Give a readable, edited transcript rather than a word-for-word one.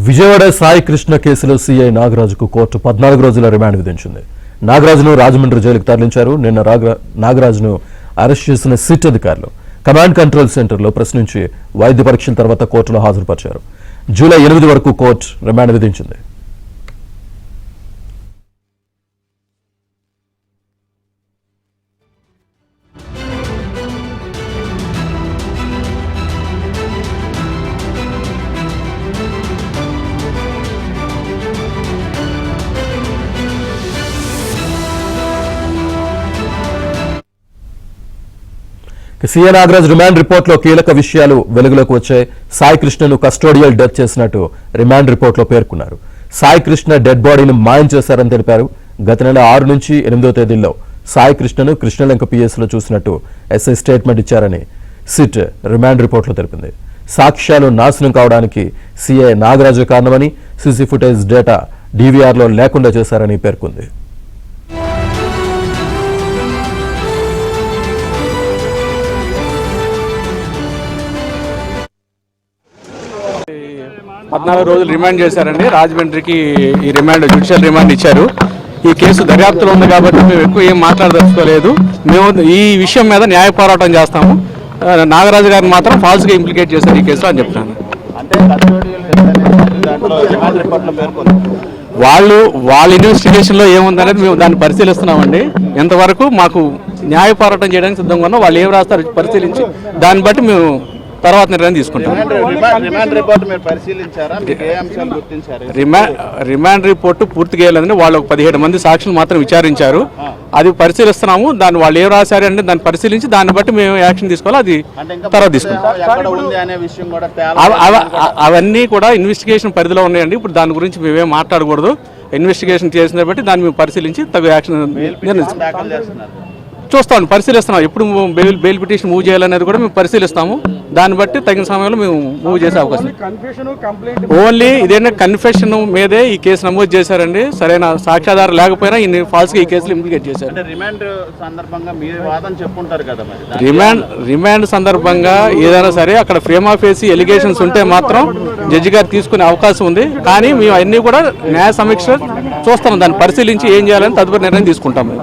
విజయవాడ సాయి కృష్ణ కేసులో CI నాగరాజుకు court 14 రోజుల remand విధించింది. నాగరాజును రాజమండ్రి జైలుకు తరలించారు. నిన్న నాగరాజును అరెస్ట్ చేసిన సిట్ అధికారులు కమాండ్ కంట్రోల్ సెంటర్లో ప్రశ్నించి వైద్య పరీక్షల తర్వాత కోర్టులో హాజరుపరిచారు. జూలై 8 వరకు కోర్టు రిమాండ్ విధించింది. సీఐ నాగరాజ్ రిమాండ్ రిపోర్ట్లో కీలక విషయాలు వెలుగులోకి వచ్చాయి. సాయి కృష్ణను కస్టోడియల్ డెత్ చేసినట్టు రిమాండ్ రిపోర్ట్లో పేర్కొన్నారు. సాయి కృష్ణ డెడ్ బాడీని మాయం చేశారని తెలిపారు. గత నెల 6 నుంచి 8వ తేదీల్లో సాయి కృష్ణను కృష్ణలంక పిఎస్లో చూసినట్టు ఎస్ఐ స్టేట్మెంట్ ఇచ్చారని సిట్ రిమాండ్ రిపోర్ట్లో తెలిపింది. సాక్ష్యాలు నాశనం కావడానికి సీఐ నాగరాజు కారణమని, సీసీ ఫుటేజ్ డేటా డీవీఆర్లో లేకుండా చేశారని పేర్కొంది. పద్నాలుగు రోజులు రిమాండ్ చేశారండి. రాజమండ్రికి ఈ రిమాండ్ జ్యుడిషియల్ రిమాండ్ ఇచ్చారు. ఈ కేసు దర్యాప్తులో ఉంది కాబట్టి మేము ఎక్కువ ఏం మాట్లాడదలుచుకోలేదు. మేము ఈ విషయం మీద న్యాయ పోరాటం చేస్తాము. నాగరాజు గారిని మాత్రం ఫాల్స్గా ఇంప్లికేట్ చేశారు ఈ కేసులో అని చెప్తాను. వాళ్ళ ఇన్వెస్టిగేషన్లో ఏముందనేది మేము దాన్ని పరిశీలిస్తున్నామండి. ఎంతవరకు మాకు న్యాయ పోరాటం చేయడానికి సిద్ధంగా ఉన్నాం. వాళ్ళు ఏం రాస్తారో పరిశీలించి దాన్ని బట్టి మేము తర్వాత నిర్ణయం తీసుకుంటాం. రిమాండ్ రిపోర్టు పూర్తిగా వేయలేదని వాళ్ళు 17 మంది సాక్షులు మాత్రం విచారించారు. అది పరిశీలిస్తున్నాము. దాన్ని వాళ్ళు ఏం రాశారంటే దాన్ని పరిశీలించి దాన్ని బట్టి మేము యాక్షన్ తీసుకోవాలి. అది తర్వాత తీసుకుంటాం. అవన్నీ కూడా ఇన్వెస్టిగేషన్ పరిధిలో ఉన్నాయండి. ఇప్పుడు దాని గురించి మేమేం మాట్లాడకూడదు. ఇన్వెస్టిగేషన్ చేసిన బట్టి దాన్ని మేము పరిశీలించి తగు యాక్షన్ చూస్తాం, పరిశీలిస్తున్నాం. ఎప్పుడు బెయిల్ పిటిషన్ మూవ్ చేయాలనేది కూడా మేము పరిశీలిస్తాము. దాన్ని బట్టి తగిన సమయంలో మేము మూవ్ చేసే అవకాశం. ఓన్లీ ఇదేనా కన్ఫెషన్ మీదే ఈ కేసు నమోదు చేశారండి. సరైన సాక్ష్యాధారం లేకపోయినా ఇన్ని ఫాల్స్గా ఈ కేసులు ఇంప్లికేట్ చేశారు. రిమాండ్ సందర్భంగా ఏదైనా సరే అక్కడ ఫ్రేమ్ ఆఫ్ ఫేసి ఎలిగేషన్స్ ఉంటే మాత్రం జడ్జి గారు తీసుకునే అవకాశం ఉంది. కానీ మేము అన్ని కూడా న్యాయ సమీక్ష చూస్తాము. దాన్ని పరిశీలించి ఏం చేయాలని తదుపరి నిర్ణయం తీసుకుంటాము.